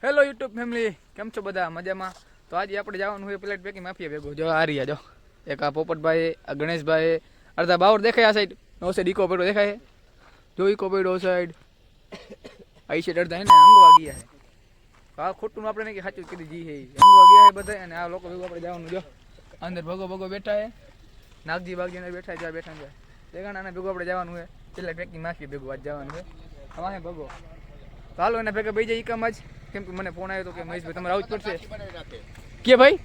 Hello YouTube family, કેમ છો બધા? મજામાં? તો આજે આપણે જવાનું હોય પ્લેટ પેકી માફિયા ભેગો. જો આ રહ્યા જો, એક આ પોપટભાઈ, આ ગણેશભાઈ, અડધા બાવર દેખાય આ સાઈડ. નો સાઈડ ઈકો પેડો દેખાય, જો ઈકો પેડો સાઈડ આઈ સાઈડ અડધા હે ને અંગવા ગયા હે. આ ખોટું આપણે નહીં કે સાચું કીધું જી હે અંગવા ગયા હે બધા. અને આ લોકો ભેગું આપણે જવાનું. જો અંદર ભગો ભગો બેઠા હે, નાગજી બાગજી અંદર બેઠા છે, બેઠા છે દેખાણા. ભેગું આપણે જવાનું હોય પ્લેટ પેકી માફિયા ભેગું આજ જવાનું હોય. અમારે ભગો તો હાલો એના ભેગા બે જાય ઈકામ જ. કેમ કે મને ફોન આવ્યો તો કે મહેશભાઈ તમારે આવું જ પડશે કે ભાઈ.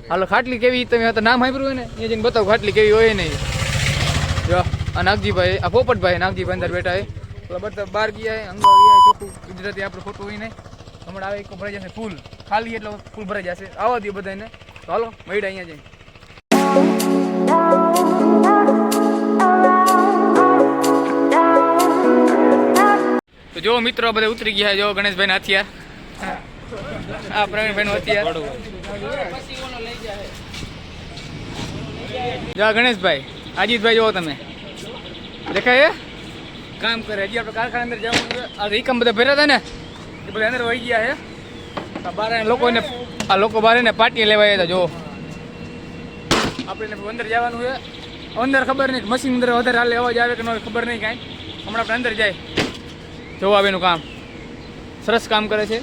હાલો ખાટલી કેવી તમે તો નામ સાંભળ્યું હોય ને એ જઈને બતાવો ખાટલી કેવી હોય નહીં. જો આ નાગજીભાઈ, આ પોપટભાઈ, નાગજીભાઈ અંદર બેઠા હે. બધા બહાર ગયા હે, અંગવા ગયા હે. ચોખ્ખું ગુજરાતી આપણે ખોટું હોય નહીં. હમણાં આવે એક ભરાઈ જશે ફૂલ, ખાલી એટલે ફૂલ ભરાઈ જશે. આવવા દો બધાને. તો હાલો મળ્યા અહીંયા જઈને. તો જો મિત્રો બધા ઉતરી ગયા. જો ગણેશભાઈ ના હથિયાર, આ પ્રવીણભાઈ નું હથિયાર. જો ગણેશભાઈ, અજીતભાઈ જોવો તમે દેખાય કામ કરે. હજી આપણે કારખાના અંદર જવાનું. આ ઈકમ બધા ભર્યા હતા ને એ બધા અંદર વહી ગયા છે. આ બાર લોકોને, આ લોકો બાર ને પાર્ટી લેવાયા હતા. જો આપણે અંદર જવાનું છે. અંદર ખબર નહીં મશીન અંદર વધારે હાલે અવાજ આવે કે ન ખબર નહીં કાંઈ. હમણાં આપણે અંદર જાય જોવા આવેનું કામ સરસ કામ કરે છે.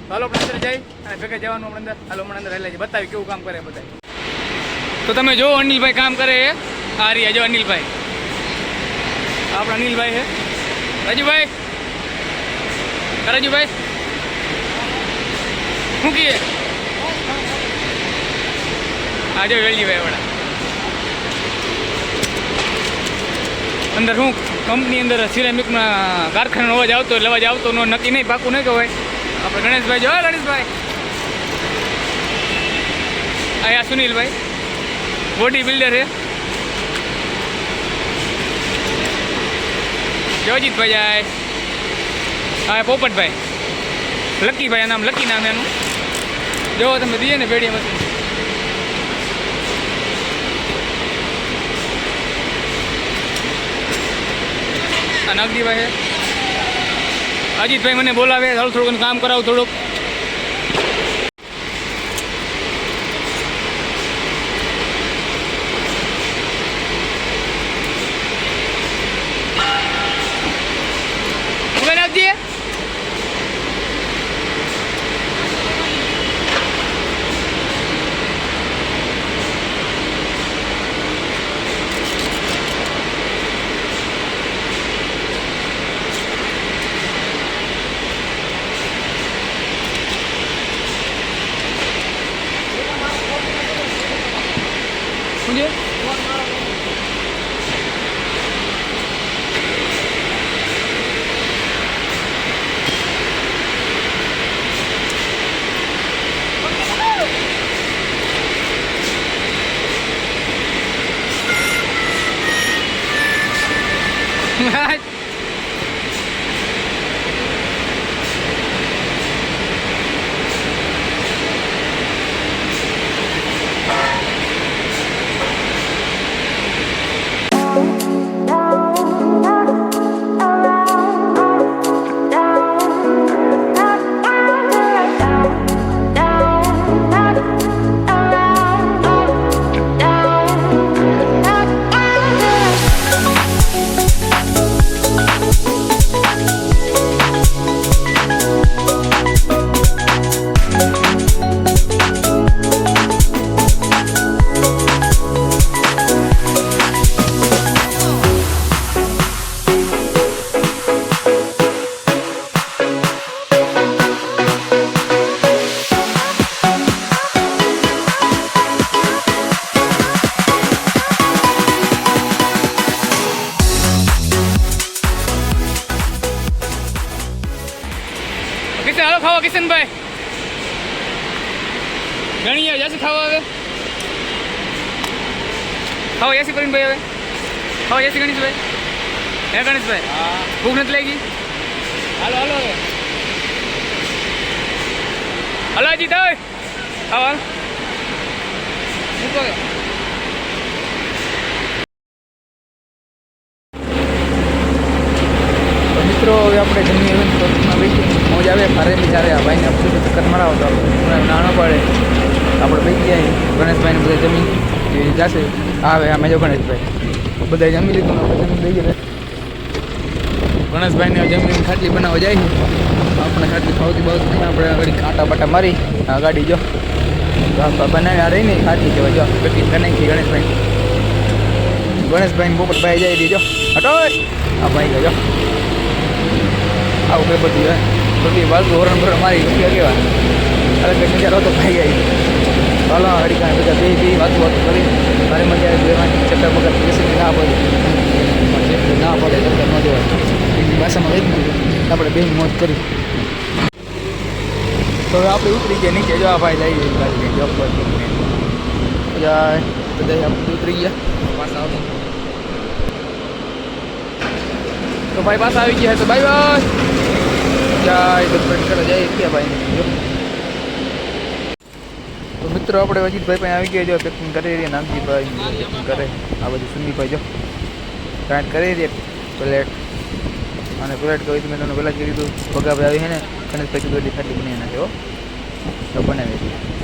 હાલો આપણે અંદર જાય અને ભેગા જવાનું આપણે અંદર. હાલો હમણાં અંદર રહેલા છે, બતાવી કેવું કામ કરે બધા. તો તમે જો અનિલભાઈ કામ કરે છે. આ રહ્યા જો અનિલભાઈ, આપણા અનિલભાઈ છે. રાજુભાઈ, રાજુભાઈ શું કહીએ? હા જો વેલજીભાઈ વાળા અંદર શું કંપની અંદર સિરામિકના કારખાનાનો અવાજ આવતો એટલે અવાજ આવતો નો નક્કી નહીં, પાકું નહીં કહેવાય. આપણે ગણેશભાઈ જો ગણેશભાઈ, આ સુનિલભાઈ બોડી બિલ્ડર છે. જોજીતભાઈ જાય, હા પોપટભાઈ, લક્કીભાઈ નામ, લક્કી નામ એનું. જોવો તમે દઈએ ને ભેડીએ મશીન. આ નાગજીભાઈ છે. અજીતભાઈ મને બોલાવે થોડુંક કામ કરાવું થોડુંક. નાગજી સમજે કિશન, હાલો ખાવા કિશનભાઈ. ગણીએ જશે ખાવા હવે. ખાવા જશે પ્રવીણભાઈ હવે. ખાવા જશે ગણેશભાઈ. હે ગણેશભાઈ, ભૂખ નથી લાગી? હાલો હાલો હવે. હાલો અજીત હવે ખાવા મૂકો. મિત્રો હવે આપણે જમીએ ટોપિકમાં બેસી મોજ આવે ફારે બિચારે આ ભાઈને આપણે સુધી ચક્કર મરાવો તો ના ન પડે આપણે બેસી જાય ગણેશભાઈને બધા જમીન એ જશે આવે અમે જો ગણેશભાઈ બધા જમી લીધું આપણે જમીન દઈ ગયા ગણેશભાઈને જમીન ખાટલી બનાવવા જાય છે આપણે ખાટલી ખાવતી બાવતી નહીં આપણે ગાડી કાંટા બાટા મારી આ ગાડી જો બનાવી આ રહી નહીં ખાટલી કહેવાય જો પેકિંગ કરી નાખી ગણેશભાઈને પોપટભાઈ જાય દીજો હટો આ ભાઈ ગયો આવું કઈ બધું બધી વાલતું હોરણ ભરણ મારી કેવા અરે કંઈ મજા તો ભાઈ ગઈ ચાલો હરિકા બધા બે વાતું કરી મારી મજા આવે બેવાની ચક્કર બકર બેસીને ના પડે ના પડે ચક્કર ન જવાય એની ભાષામાં રહી ગયું આપણે બે મોજ કરી તો હવે આપણે ઉતરી ગયા નીચે જો આ ભાઈ લઈ ગાડી જોબ પર જાય બધા આપણે ઉતરી ગયા પાછા આવી તો ભાઈ પાછા આવી ગયા તો બાય બાય જાય તો ફ્રેન્ડ કરે જાય ક્યાં ભાઈ તો મિત્રો આપણે અજીતભાઈ પાસે આવી ગયા જો પેકિંગ કરી રહી નાગજીભાઈ પેકિંગ કરે આ બધું સુનીભાઈ જો કાંઈ કરી દે પ્લેટ અને પ્લેટ કહી તો મેં તમને પહેલાં જ કીધું પગાભાઈ આવી છે ને ગણેશભાઈ કીધું એટલી ખાટલી બનાવી નાખે હો તો બનાવી હતી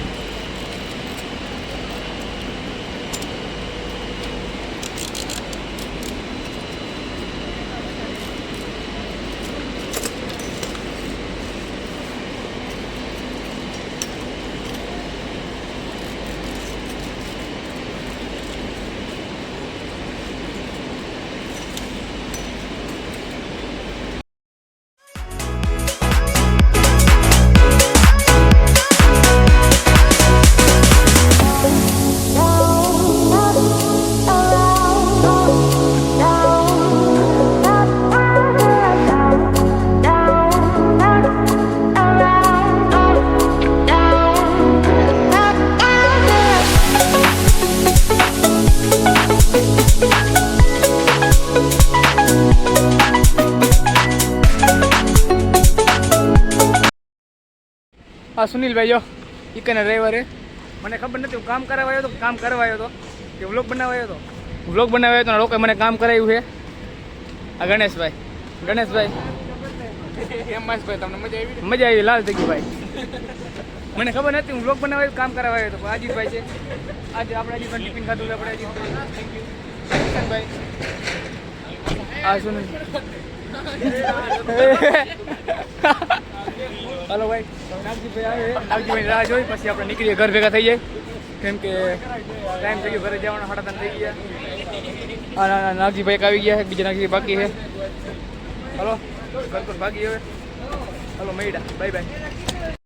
હા સુનિલભાઈ જો ઈકના ડ્રાઈવરે મને ખબર નથી હું કામ કરાવવા આવ્યો તો કામ કરવા આવ્યો હતો કે વ્લોગ બનાવવા આવ્યો હતો વ્લોગ બનાવવા આવ્યો તો લોકોએ મને કામ કરાવ્યું છે આ ગણેશભાઈ હેમાસભાઈ તમને મજા આવી લાલ થઈ ગઈ ભાઈ મને ખબર નથી હું વ્લોગ બનાવવા આવ્યો કામ કરાવવા આવ્યો હતો અજીતભાઈ છે આજે આપણે અજીતભાઈ ટિફિન ખાધું આપણે અજીતભાઈ થેન્ક યુ ભાઈ હા સુનિલ હલો ભાઈ નાગજીભાઈ રાહ જોઈ પછી આપણે નીકળીએ ઘર ભેગા થઈ જાય કેમ કે ટાઈમ થઈ ગયો ઘરે જવાનો 8:30 થઈ ગયા નાગજીભાઈ એક આવી ગયા છે બીજા નાગજી બાકી છે હલો ઘર પર ભાગી હવે હલો મૈડા બાય બાય